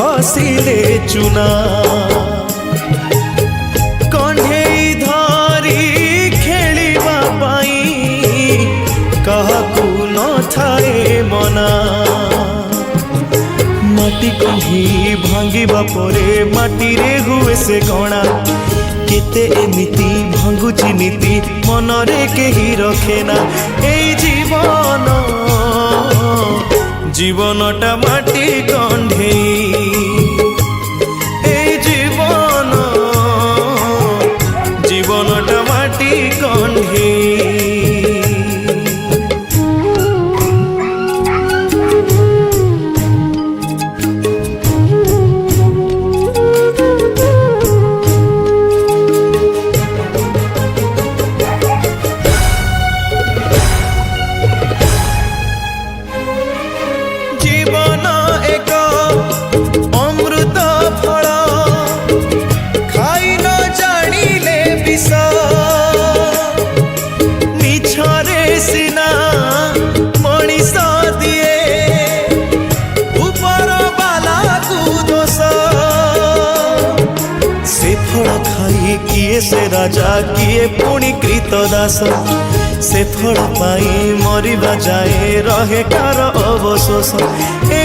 घसिले चुना कण्ढेई धरी खेलिबा पाई काहाकू न थाए मना माटी कण्ढी भांगिबा परे माटी रे हुए से गणा केते एमिति भांगुची नीति मनरे केही रखेना एई जीवन जीवनटा माटी कण्ढेई एई जीवन जीवनटा माटी कण्ढेई जीवन एक अमृत फल खाई न जानिले विष मिछरे सिना मनीष दिए ऊपर बाला को दोष से फल खाई किए से राजा किए पुणी कृत दास से फल पाई मरिबा जाए रहे कार अवशोष ए